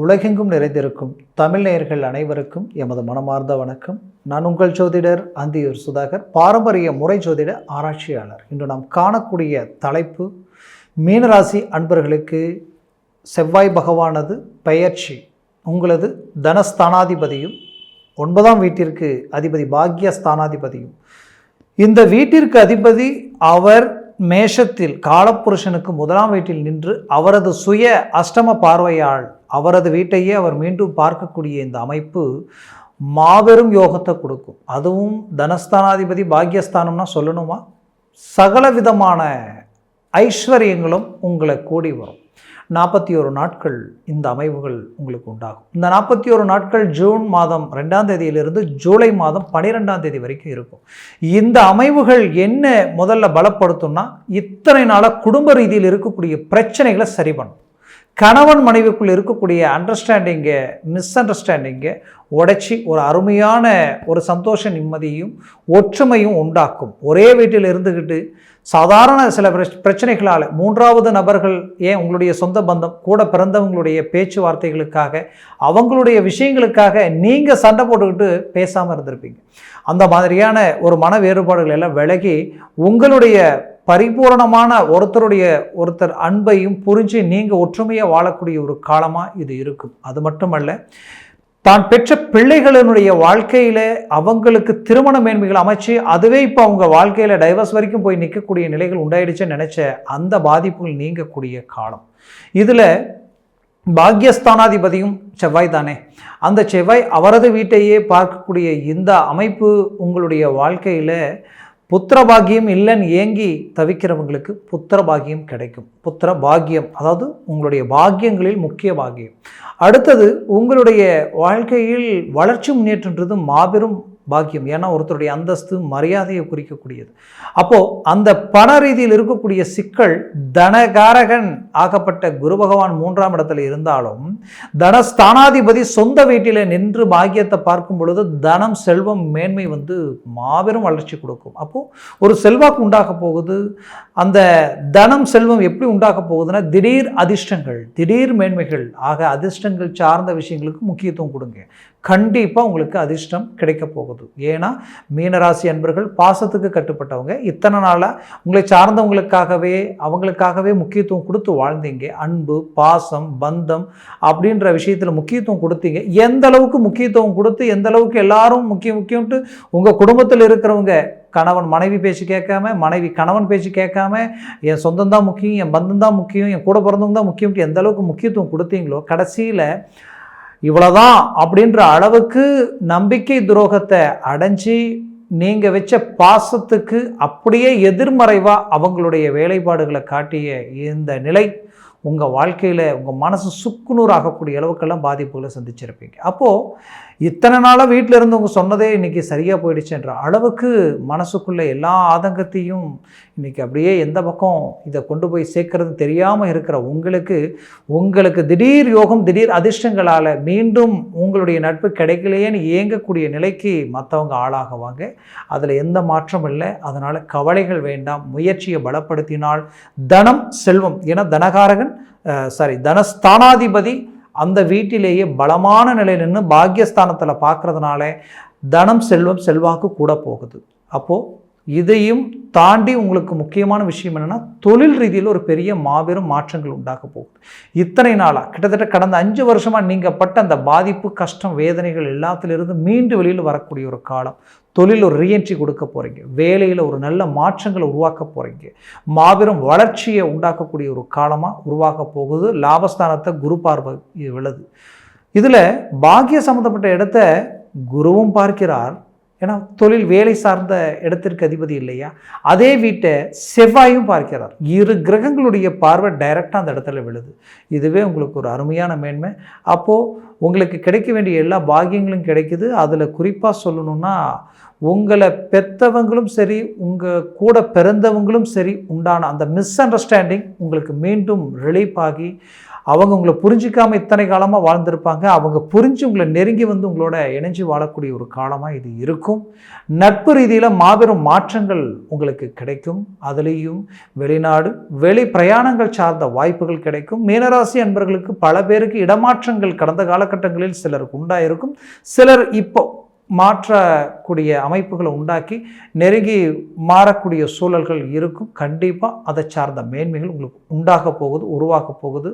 உலகெங்கும் நிறைந்திருக்கும் தமிழ் நேயர்கள் அனைவருக்கும் எமது மனமார்ந்த வணக்கம். நான் உங்கள் ஜோதிடர் அந்தியூர் சுதாகர், பாரம்பரிய முறை ஜோதிட ஆராய்ச்சியாளர். இன்று நாம் காணக்கூடிய தலைப்பு, மீனராசி அன்பர்களுக்கு செவ்வாய் பகவானது பெயர்ச்சி உங்களது தனஸ்தானாதிபதியும் 9ஆம் வீட்டிற்கு அதிபதி பாக்யஸ்தானாதிபதியும். இந்த வீட்டிற்கு அதிபதி அவர் மேஷத்தில் காலப்புருஷனுக்கு 1ஆம் வீட்டில் நின்று அவரது சுய அஷ்டம பார்வையால் அவரது வீட்டையே அவர் மீண்டும் பார்க்கக்கூடிய இந்த அமைப்பு மாபெரும் யோகத்தை கொடுக்கும். அதுவும் தனஸ்தானாதிபதி பாக்யஸ்தானம்னா சொல்லணுமா, சகல விதமான ஐஸ்வர்யங்களும் உங்களை கூடி வரும். 41 நாட்கள் இந்த அமைவுகள் உங்களுக்கு உண்டாகும். இந்த 41 நாட்கள் ஜூன் மாதம் 2ஆம் தேதியிலிருந்து ஜூலை மாதம் 12ஆம் தேதி வரைக்கும் இருக்கும். இந்த அமைவுகள் என்ன முதல்ல பலப்படுத்தும்னா, இத்தனை நாளாக குடும்ப ரீதியில் இருக்கக்கூடிய பிரச்சனைகளை சரி பண்ணும். கணவன் மனைவிக்குள் இருக்கக்கூடிய அண்டர்ஸ்டாண்டிங்கை மிஸ் அண்டர்ஸ்டாண்டிங்கை உடைச்சி ஒரு அருமையான ஒரு சந்தோஷ நிம்மதியும் ஒற்றுமையும் உண்டாக்கும். ஒரே வீட்டில் இருந்துக்கிட்டு சாதாரண சில பிரச்சனைகளால் 3வது நபர்கள், ஏன் உங்களுடைய சொந்த பந்தம் கூட பிறந்தவங்களுடைய பேச்சுவார்த்தைகளுக்காக அவங்களுடைய விஷயங்களுக்காக நீங்கள் சண்டை போட்டுக்கிட்டு பேசாமல் இருந்திருப்பீங்க. அந்த மாதிரியான ஒரு மன வேறுபாடுகள் எல்லாம் விலகி உங்களுடைய பரிபூரணமான ஒருத்தர் அன்பையும் புரிஞ்சு நீங்கள் ஒற்றுமையாக வாழக்கூடிய ஒரு காலமாக இது இருக்கும். அது மட்டுமல்ல, தான் பெற்ற பிள்ளைகளினுடைய வாழ்க்கையில் அவங்களுக்கு திருமண மேன்மைகள் அமைச்சு அதுவே இப்போ அவங்க வாழ்க்கையில் டைவர்ஸ் வரைக்கும் போய் நிற்கக்கூடிய நிலைகள் உண்டாயிடுச்சுன்னு நினச்ச அந்த பாதிப்புகள் நீங்கக்கூடிய காலம். இதில் பாக்யஸ்தானாதிபதியும் செவ்வாய் தானே. அந்த செவ்வாய் அவரது வீட்டையே பார்க்கக்கூடிய இந்த அமைப்பு உங்களுடைய வாழ்க்கையில் புத்திர பாக்கியம் இல்லைன்னு ஏங்கி தவிக்கிறவங்களுக்கு புத்திர பாக்கியம் கிடைக்கும். புத்திர பாக்கியம் அதாவது உங்களுடைய பாக்கியங்களில் முக்கிய பாக்கியம். அடுத்தது, உங்களுடைய வாழ்க்கையில் வளர்ச்சி முன்னேற்றன்றது மாபெரும் பாக்கியம். ஏன்னா ஒருத்தருடைய அந்தஸ்து மரியாதையை குறிக்கக்கூடியது. அப்போது அந்த பண ரீதியில் இருக்கக்கூடிய சிக்கல், தனகாரகன் ஆகப்பட்ட குரு பகவான் 3ஆம் இடத்துல இருந்தாலும் தனஸ்தானாதிபதி சொந்த வீட்டில் நின்று பாக்கியத்தை பார்க்கும் பொழுது தனம் செல்வம் மேன்மை மாபெரும் வளர்ச்சி கொடுக்கும். அப்போது ஒரு செல்வாக்கு உண்டாக போகுது. அந்த தனம் செல்வம் எப்படி உண்டாக போகுதுன்னா, திடீர் அதிர்ஷ்டங்கள், திடீர் மேன்மைகள் ஆக அதிர்ஷ்டங்கள் சார்ந்த விஷயங்களுக்கு முக்கியத்துவம் கொடுங்க. கண்டிப்பாக உங்களுக்கு அதிர்ஷ்டம் கிடைக்க போகுது. ஏன்னா மீனராசி அன்பர்கள் பாசத்துக்கு கட்டுப்பட்டவங்க. இத்தனை நாளாக உங்களை அவங்களுக்காகவே முக்கியத்துவம் கொடுத்து வாழ்ந்தீங்க. அன்பு, பாசம், பந்தம் அப்படின்ற விஷயத்தில் முக்கியத்துவம் கொடுத்தீங்க. எந்த அளவுக்கு முக்கியத்துவம் கொடுத்து எந்த அளவுக்கு எல்லாரும் முக்கியம்ட்டு உங்கள் குடும்பத்தில் இருக்கிறவங்க கணவன் மனைவி பேச்சு கேட்காம, மனைவி கணவன் பேச்சு கேட்காம, என் சொந்தம் தான் முக்கியம், என் பந்தம் தான் முக்கியம், என் கூட பிறந்தவங்க தான் முக்கியம்ட்டு எந்த அளவுக்கு முக்கியத்துவம் கொடுத்தீங்களோ, கடைசியில் இவ்வளோதான் அப்படின்ற அளவுக்கு நம்பிக்கை துரோகத்தை அடைஞ்சி நீங்கள் வச்ச பாசத்துக்கு அப்படியே எதிர்மறைவாக அவங்களுடைய வேலைப்பாடுகளை காட்டிய இந்த நிலை உங்கள் வாழ்க்கையில் உங்கள் மனசு சுக்குநூறு ஆகக்கூடிய அளவுக்கெல்லாம் பாதிப்புகளை சந்திச்சிருப்பீங்க. அப்போது இத்தனை நாளாக வீட்டில் இருந்தவங்க சொன்னதே இன்றைக்கி சரியாக போயிடுச்சுன்ற அளவுக்கு மனசுக்குள்ளே எல்லா ஆதங்கத்தையும் இன்றைக்கி அப்படியே எந்த பக்கம் இதை கொண்டு போய் சேர்க்கறது தெரியாமல் இருக்கிற உங்களுக்கு திடீர் யோகம், திடீர் அதிர்ஷ்டங்களால் மீண்டும் உங்களுடைய நட்பு கிடைக்கலையேன்னு இயங்கக்கூடிய நிலைக்கு மற்றவங்க ஆளாகுவாங்க. அதில் எந்த மாற்றம் இல்லை. அதனால் கவலைகள் வேண்டாம். முயற்சியை பலப்படுத்தினால் தனம் செல்வம், ஏன்னா தனஸ்தானாதிபதி அந்த வீட்டிலேயே பலமான நிலை நின்று பாக்யஸ்தானத்தில் பார்க்கறதுனால தனம் செல்வம் செல்வாக்கு கூட போகுது. அப்போது இதையும் தாண்டி உங்களுக்கு முக்கியமான விஷயம் என்னென்னா, தொழில் ரீதியில் ஒரு பெரிய மாபெரும் மாற்றங்கள் உண்டாக போகுது. இத்தனை நாளாக கிட்டத்தட்ட கடந்த 5 வருஷமாக நீங்கள் பட்ட அந்த பாதிப்பு, கஷ்டம், வேதனைகள் எல்லாத்திலிருந்து மீண்டு வெளியில் வரக்கூடிய ஒரு காலம். தொழில் ஒரு ரீஎன்ட்ரி கொடுக்க போகிறீங்க. வேலையில் ஒரு நல்ல மாற்றங்களை உருவாக்க போகிறீங்க. மாபெரும் வளர்ச்சியை உண்டாக்கக்கூடிய ஒரு காலமாக உருவாக்க போகுது. லாபஸ்தானத்தை குரு பார்வை விழுது. இதில் பாக்கிய சம்மந்தப்பட்ட இடத்த குருவும் பார்க்கிறார். ஏன்னா தொழில் வேலை சார்ந்த இடத்திற்கு அதிபதி இல்லையா. அதே வீட்டை செவ்வாயும் பார்க்கிறார். 2 கிரகங்களுடைய பார்வை டைரெக்டாக அந்த இடத்துல விழுது. இதுவே உங்களுக்கு ஒரு அருமையான மேன்மை. அப்போது உங்களுக்கு கிடைக்க வேண்டிய எல்லா பாக்கியங்களும் கிடைக்குது. அதில் குறிப்பாக சொல்லணும்னா, உங்களை பெற்றவங்களும் சரி, உங்கள் கூட பிறந்தவங்களும் சரி உண்டான அந்த மிஸ் அண்டர்ஸ்டாண்டிங் உங்களுக்கு மீண்டும் ரிலீஃப் ஆகி அவங்க உங்களை புரிஞ்சிக்காமல் இத்தனை காலமாக வாழ்ந்திருப்பாங்க. அவங்க புரிஞ்சு உங்களை நெருங்கி வந்து உங்களோட இணைஞ்சு வாழக்கூடிய ஒரு காலமாக இது இருக்கும். நட்பு ரீதியில் மாபெரும் மாற்றங்கள் உங்களுக்கு கிடைக்கும். அதுலேயும் வெளிநாடு வெளி பிரயாணங்கள் சார்ந்த வாய்ப்புகள் கிடைக்கும். மீனராசி அன்பர்களுக்கு பல பேருக்கு இடமாற்றங்கள் கடந்த காலகட்டங்களில் சிலருக்கு உண்டாயிருக்கும். சிலர் இப்போ மாற்றக்கூடிய அமைப்புகளை உண்டாக்கி நெருங்கி மாறக்கூடிய சூழல்கள் இருக்கும். கண்டிப்பாக அதை சார்ந்த மேன்மைகள் உங்களுக்கு உண்டாக போகுது, உருவாக போகுது.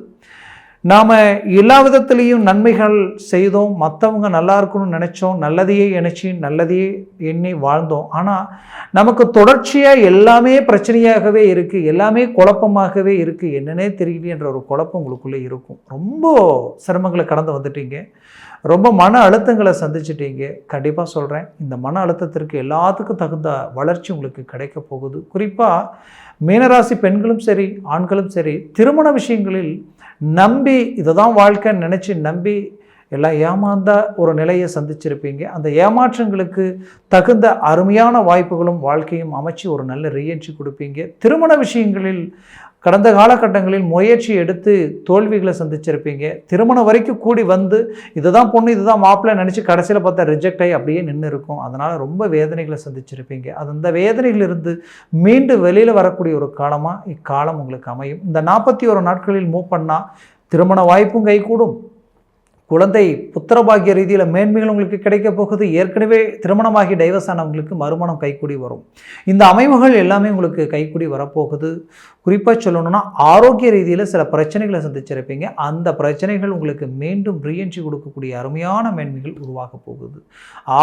நாம் எல்லா விதத்துலேயும் நன்மைகள் செய்தோம், மற்றவங்க நல்லா இருக்கணும்னு நினச்சோம், நல்லதையே நினச்சி நல்லதையே எண்ணி வாழ்ந்தோம். ஆனால் நமக்கு தொடர்ச்சியாக எல்லாமே பிரச்சனையாகவே இருக்குது, எல்லாமே குழப்பமாகவே இருக்குது, என்னன்னே தெரியலையன்ற ஒரு குழப்பம் உங்களுக்குள்ளே இருக்கும். ரொம்ப சிரமங்களை கடந்து வந்துட்டீங்க, ரொம்ப மன அழுத்தங்களை சந்திச்சிட்டீங்க. கண்டிப்பாக சொல்கிறேன், இந்த மன அழுத்தத்திற்கு எல்லாத்துக்கும் தகுந்த வளர்ச்சி உங்களுக்கு கிடைக்க போகுது. குறிப்பாக மீனராசி பெண்களும் சரி ஆண்களும் சரி திருமண விஷயங்களில் நம்பி இதை தான் வாழ்க்கைன்னு நினச்சி நம்பி எல்லாம் ஏமாந்த ஒரு நிலையை சந்திச்சிருப்பீங்க. அந்த ஏமாற்றங்களுக்கு தகுந்த அருமையான வாய்ப்புகளும் வாழ்க்கையும் அமைச்சு ஒரு நல்ல ரீஎன்ட்ரி கொடுப்பீங்க. திருமண விஷயங்களில் கடந்த காலகட்டங்களில் முயற்சி எடுத்து தோல்விகளை சந்திச்சிருப்பீங்க. திருமணம் வரைக்கும் கூடி வந்து இதுதான் பொண்ணு இதுதான் மாப்பிள்ளை நினச்சி கடைசியில் பார்த்தா ரிஜெக்ட் ஆகி அப்படியே நின்று இருக்கும். அதனால் ரொம்ப வேதனைகளை சந்திச்சிருப்பீங்க. அந்த வேதனைகளிலிருந்து மீண்டும் வெளியில் வரக்கூடிய ஒரு காலமாக இக்காலம் உங்களுக்கு அமையும். இந்த 41 நாட்களில் மூவ் பண்ணால் திருமண வாய்ப்பும் கைகூடும், குழந்தை புத்திரபாகிய ரீதியில் மேன்மைகள் உங்களுக்கு கிடைக்க போகுது. ஏற்கனவே திருமணமாகி டைவர்ஸ் ஆனவங்களுக்கு மறுமணம் கைக்கூடி வரும். இந்த அமைவுகள் எல்லாமே உங்களுக்கு கைக்கூடி வரப்போகுது. குறிப்பாக சொல்லணும்னா ஆரோக்கிய ரீதியில் சில பிரச்சனைகளை சந்திச்சிருப்பீங்க. அந்த பிரச்சனைகள் உங்களுக்கு மீண்டும் ரீஎன்ட்ரி கொடுக்கக்கூடிய அருமையான மேன்மைகள் உருவாக போகுது.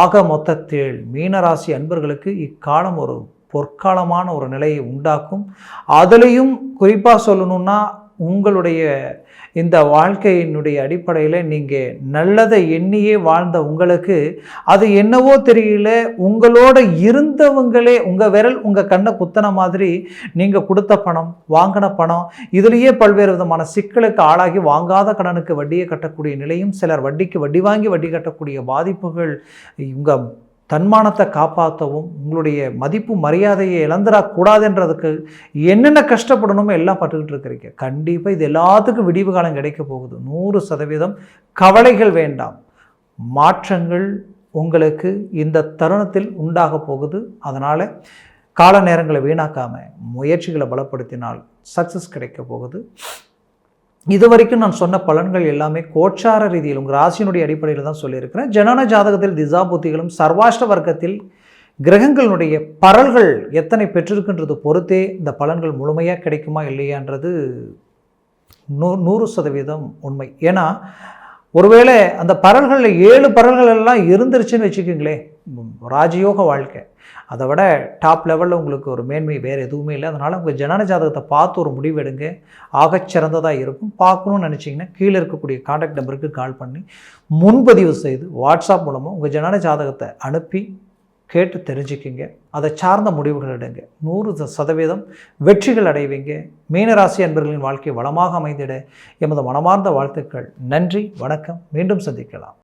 ஆக மொத்தத்தில் மீனராசி அன்பர்களுக்கு இக்காலம் ஒரு பொற்காலமான ஒரு நிலையை உண்டாக்கும். அதுலேயும் குறிப்பாக சொல்லணும்னா உங்களுடைய இந்த வாழ்க்கையினுடைய அடிப்படையில் நீங்கள் நல்லதை எண்ணியே வாழ்ந்த உங்களுக்கு அது என்னவோ தெரியல, உங்களோட இருந்தவங்களே உங்கள் விரல் உங்கள் கண்ணை குத்தன மாதிரி நீங்கள் கொடுத்த பணம் வாங்கின பணம் இதுலேயே பல்வேறு விதமான சிக்கலுக்கு ஆளாகி வாங்காத கடனுக்கு வட்டியை கட்டக்கூடிய நிலையும், சிலர் வட்டிக்கு வட்டி வாங்கி வட்டி கட்டக்கூடிய பாதிப்புகள், உங்கள் தன்மானத்தை காப்பாற்றவும் உங்களுடைய மதிப்பு மரியாதையை இழந்துடக்கூடாதுன்றதுக்கு என்னென்ன கஷ்டப்படணுமோ எல்லாம் பட்டுக்கிட்டு இருக்கிறீங்க. கண்டிப்பாக இது எல்லாத்துக்கும் விடிவு காலம் கிடைக்க போகுது. 100% கவலைகள் வேண்டாம். மாற்றங்கள் உங்களுக்கு இந்த தருணத்தில் உண்டாக போகுது. அதனால் கால நேரங்களை வீணாக்காமல் முயற்சிகளை பலப்படுத்தினால் சக்ஸஸ் கிடைக்க போகுது. இது வரைக்கும் நான் சொன்ன பலன்கள் எல்லாமே கோச்சார ரீதியில் உங்கள் ராசியினுடைய அடிப்படையில் தான் சொல்லியிருக்கிறேன். ஜனன ஜாதகத்தில் திசா புத்திகளும் சர்வாஷ்ட வர்க்கத்தில் கிரகங்களுடைய பரல்கள் எத்தனை பெற்றிருக்குன்றது பொறுத்தே இந்த பலன்கள் முழுமையாக கிடைக்குமா இல்லையான்றது 100% உண்மை. ஏன்னா ஒருவேளை அந்த பரல்களில் 7 பரல்கள் எல்லாம் இருந்துருச்சுன்னு வச்சுக்கோங்களேன், ராஜயோக வாழ்க்கை. அதை விட டாப் லெவலில் உங்களுக்கு ஒரு மேன்மை வேறு எதுவுமே இல்லை. அதனால் உங்கள் ஜனன ஜாதகத்தை பார்த்து ஒரு முடிவு எடுங்க, ஆகச்சிறந்ததாக இருக்கும். பார்க்கணுன்னு நினச்சிங்கன்னா கீழே இருக்கக்கூடிய கான்டாக்ட் நம்பருக்கு கால் பண்ணி முன்பதிவு செய்து வாட்ஸ்அப் மூலமாக உங்கள் ஜனன ஜாதகத்தை அனுப்பி கேட்டு தெரிஞ்சுக்கிங்க. அதை சார்ந்த முடிவுகள் எடுங்க. 100% வெற்றிகள் அடைவீங்க. மீனராசி அன்பர்களின் வாழ்க்கை வளமாக அமைந்திட எமது மனமார்ந்த வாழ்த்துக்கள். நன்றி, வணக்கம். மீண்டும் சந்திக்கலாம்.